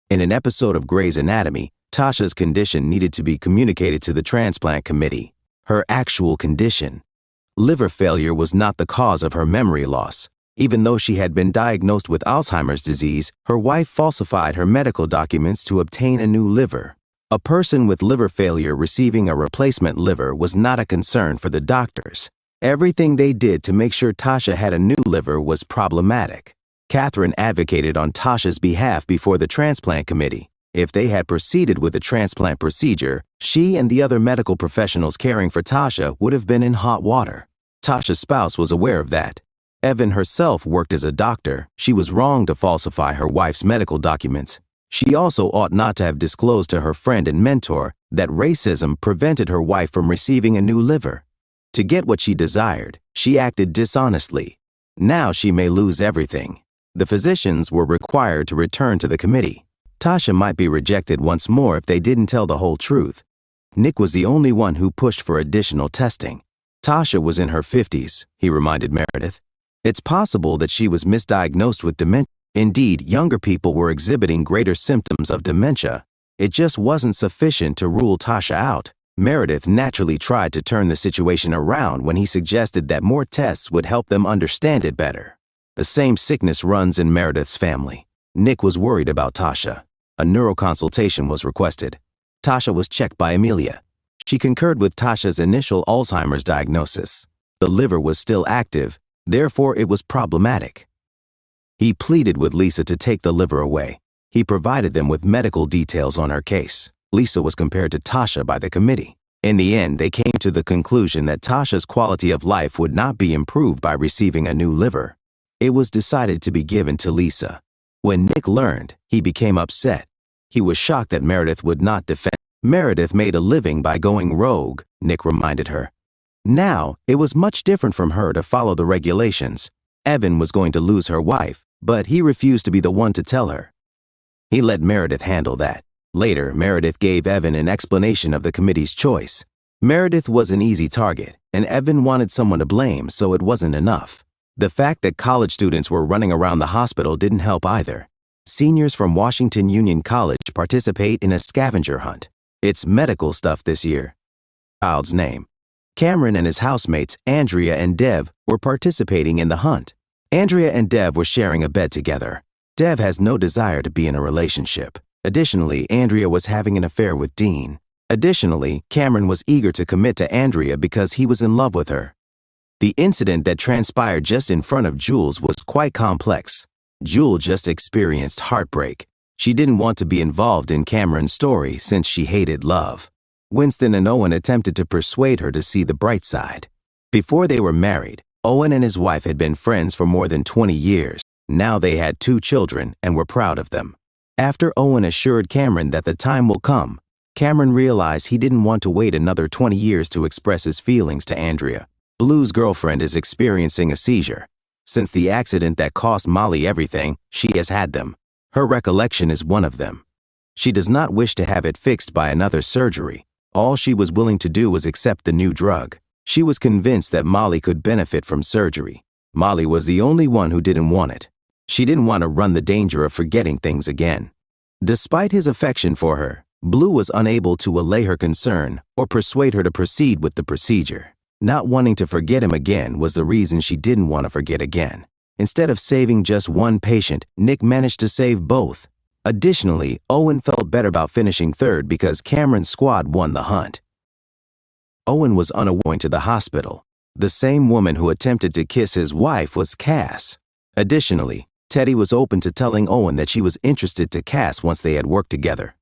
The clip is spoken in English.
In an episode of Grey's Anatomy, Tasha's condition needed to be communicated to the transplant committee. Her actual condition. Liver failure was not the cause of her memory loss. Even though she had been diagnosed with Alzheimer's disease, her wife falsified her medical documents to obtain a new liver. A person with liver failure receiving a replacement liver was not a concern for the doctors. Everything they did to make sure Tasha had a new liver was problematic. Catherine advocated on Tasha's behalf before the transplant committee. If they had proceeded with the transplant procedure, she and the other medical professionals caring for Tasha would have been in hot water. Tasha's spouse was aware of that. Evan herself worked as a doctor. She was wrong to falsify her wife's medical documents. She also ought not to have disclosed to her friend and mentor that racism prevented her wife from receiving a new liver. To get what she desired, she acted dishonestly. Now she may lose everything. The physicians were required to return to the committee. Tasha might be rejected once more if they didn't tell the whole truth. Nick was the only one who pushed for additional testing. Tasha was in her 50s, he reminded Meredith. It's possible that she was misdiagnosed with dementia. Indeed, younger people were exhibiting greater symptoms of dementia. It just wasn't sufficient to rule Tasha out. Meredith naturally tried to turn the situation around when he suggested that more tests would help them understand it better. The same sickness runs in Meredith's family. Nick was worried about Tasha. A neuroconsultation was requested. Tasha was checked by Amelia. She concurred with Tasha's initial Alzheimer's diagnosis. The liver was still active, therefore it was problematic. He pleaded with Lisa to take the liver away. He provided them with medical details on her case. Lisa was compared to Tasha by the committee. In the end, they came to the conclusion that Tasha's quality of life would not be improved by receiving a new liver. It was decided to be given to Lisa. When Nick learned, he became upset. He was shocked that Meredith would not defend. Meredith made a living by going rogue, Nick reminded her. Now, it was much different from her to follow the regulations. Evan was going to lose her wife, but he refused to be the one to tell her. He let Meredith handle that. Later, Meredith gave Evan an explanation of the committee's choice. Meredith was an easy target, and Evan wanted someone to blame, so it wasn't enough. The fact that college students were running around the hospital didn't help either. Seniors from Washington Union College participate in a scavenger hunt. It's medical stuff this year. Child's name. Cameron and his housemates, Andrea and Dev, were participating in the hunt. Andrea and Dev were sharing a bed together. Dev has no desire to be in a relationship. Additionally, Andrea was having an affair with Dean. Additionally, Cameron was eager to commit to Andrea because he was in love with her. The incident that transpired just in front of Jules was quite complex. Jules just experienced heartbreak. She didn't want to be involved in Cameron's story since she hated love. Winston and Owen attempted to persuade her to see the bright side. Before they were married, Owen and his wife had been friends for more than 20 years. Now they had 2 children and were proud of them. After Owen assured Cameron that the time will come, Cameron realized he didn't want to wait another 20 years to express his feelings to Andrea. Blue's girlfriend is experiencing a seizure. Since the accident that cost Molly everything, she has had them. Her recollection is one of them. She does not wish to have it fixed by another surgery. All she was willing to do was accept the new drug. She was convinced that Molly could benefit from surgery. Molly was the only one who didn't want it. She didn't want to run the danger of forgetting things again. Despite his affection for her, Blue was unable to allay her concern or persuade her to proceed with the procedure. Not wanting to forget him again was the reason she didn't want to forget again. Instead of saving just one patient, Nick managed to save both. Additionally, Owen felt better about finishing third because Cameron's squad won the hunt. Owen was unaware to the hospital. The same woman who attempted to kiss his wife was Cass. Additionally, Teddy was open to telling Owen that she was interested to Cass once they had worked together.